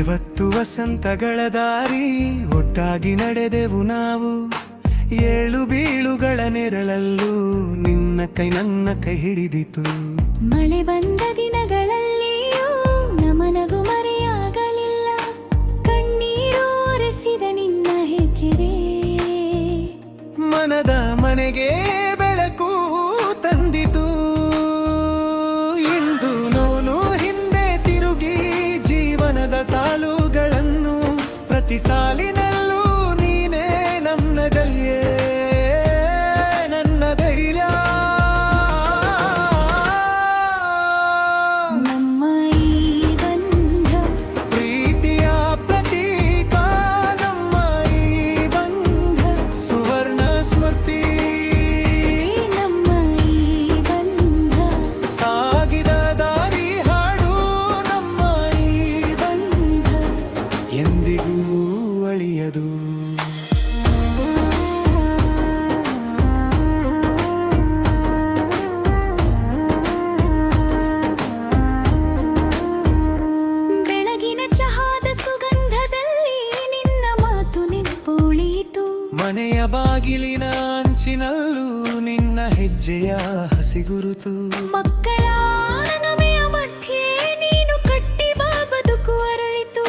50 ವಸಂತಗಳ ದಾರಿ ಒಟ್ಟಾಗಿ ನಡೆದೆವು ನಾವು. 7 ಬೀಳುಗಳ ನೆರಳಲ್ಲೂ ನಿನ್ನ ಕೈ ನನ್ನ ಕೈ ಹಿಡಿದಿತು. ಮಳೆ ಬಂದ ದಿನಗಳಲ್ಲಿಯೂ ನಮನಗು ಮರೆಯಾಗಲಿಲ್ಲ. ಕಣ್ಣೀರು ಒರೆಸಿದ ನಿನ್ನ ಹೆಜ್ಜೆ ಮನದ ಮನೆಗೆ ಬೆಳಕು ತಂದಿತು. ಇಂದು ನೋನು ಹಿಂದೆ ತಿರುಗಿ ಜೀವನದ ಸಾಲುಗಳನ್ನು ಪ್ರತಿ ಸಾಲಿನಲ್ಲೂ ನೀನೇ ನನ್ನದಲ್ಲಿಯೇ ನನ್ನ ಧೈರ್ಯ. ನಮ್ಮ ಈ ಬಂಧ ಪ್ರೀತಿಯ ಪ್ರತೀಕ, ನಮ್ಮ ಈ ಬಂಧ ಸುವರ್ಣ ಸ್ಮೃತಿ. ನಮ್ಮ ಈ ಬಂಧ ಸಾಗಿದ ದಾರಿ ಹಾಡು, ನಮ್ಮ ಈ ಬಂಧ ಎಂದಿಗೂ ಅಳಿಯದು. ಬೆಳಗಿನ ಚಹಾದ ಸುಗಂಧದಲ್ಲಿ ನಿನ್ನ ಮಾತು ನೆನಪುಳಿಯಿತು. ಮನೆಯ ಬಾಗಿಲಿನ ಅಂಚಿನಲ್ಲೂ ನಿನ್ನ ಹೆಜ್ಜೆಯ ಹಸಿಗುರುತು. ಮಕ್ಕಳ ನಮೆಯ ಮಧ್ಯೆ ನೀನು ಕಟ್ಟಿ ಬದುಕು ಅರಳಿತು.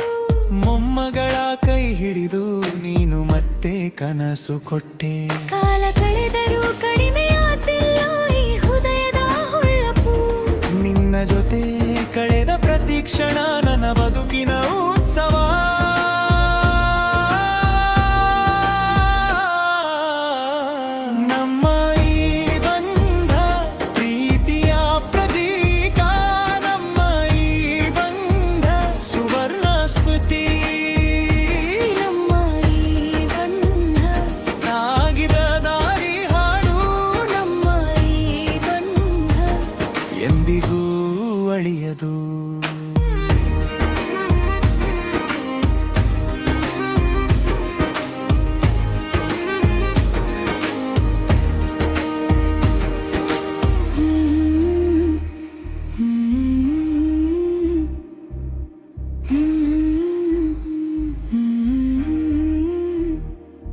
ಮೊಮ್ಮಗಳ ಕೈ ಹಿಡಿದು ನೀನು ಮತ್ತೆ ಕನಸು ಕೊಟ್ಟೆ. ಕಾಲ ಕಳೆದರೂ ಕಡಿಮೆಯಾತಿಲ್ಲ ಈ ಹೃದಯದ ಹೊಳಪು. ನಿನ್ನ ಜೊತೆ ಕಳೆದ ಪ್ರತಿ ಕ್ಷಣ ನನ್ನ ಬದುಕಿನ ಉತ್ಸವ. ನಮ್ಮ ಈ ಬಂಧ ಪ್ರೀತಿಯ ಪ್ರತೀಕ, ನಮ್ಮ ಈ ಬಂಧ ಸುವರ್ಣ ಸ್ಮೃತಿ. ನಮ್ಮ ಈ ಬಂಧ ಸಾಗಿದ ದಾರಿ ಹಾಡು, ನಮ್ಮ ಈ ಬಂಧ ಎಂದಿಗೂ ಅಳಿಯದು.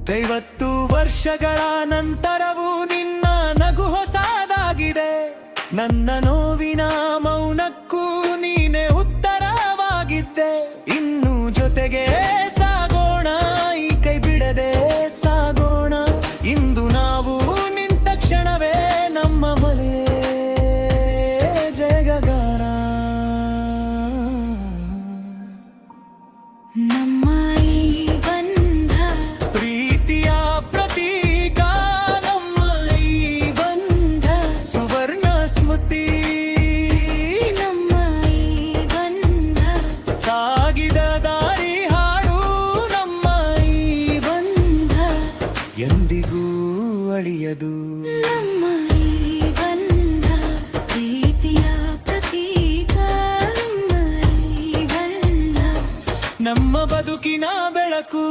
ದೈವತ್ತು ವರ್ಷಗಳ ನಂತರವೂ ನಿನ್ನ ನಗು ಹೊಸದಾಗಿದೆ. ನನ್ನ ನೋವಿನ ಮೌನಕ್ಕೂ ನೀನೆ ಉತ್ತರವಾಗಿದ್ದೆ. ಇನ್ನು ಜೊತೆಗೆ ಸಾಗೋಣ, ಈ ಕೈ ಬಿಡದೆ ಸಾಗೋಣ. ಇಂದು ನಾವು ನಿಂತ ಕ್ಷಣವೇ ನಮ್ಮ ಮನೆ ಜಯಗಾನ. ನಮ್ಮ ಈ ಬಂಧ ಪ್ರೀತಿಯ ಪ್ರತೀಕ, ನಮ್ಮ ಈ ಬಂಧ ಸುವರ್ಣ ಸ್ಮೃತಿ. ನಮ್ಮ ಈ ಬಂಧ ಸಾಗಿದ ದಾರಿ ಹಾಡು, ನಮ್ಮ ಈ ಬಂಧ ಎಂದಿಗೂ ಅಳಿಯದು. ನಮ್ಮ ಈ ಬಂಧ ಪ್ರೀತಿಯ ಪ್ರತೀಕ. ನಮ್ಮ ಈ ಬಂಧ ನಮ್ಮ ಬದುಕಿನ ಬೆಳಕು.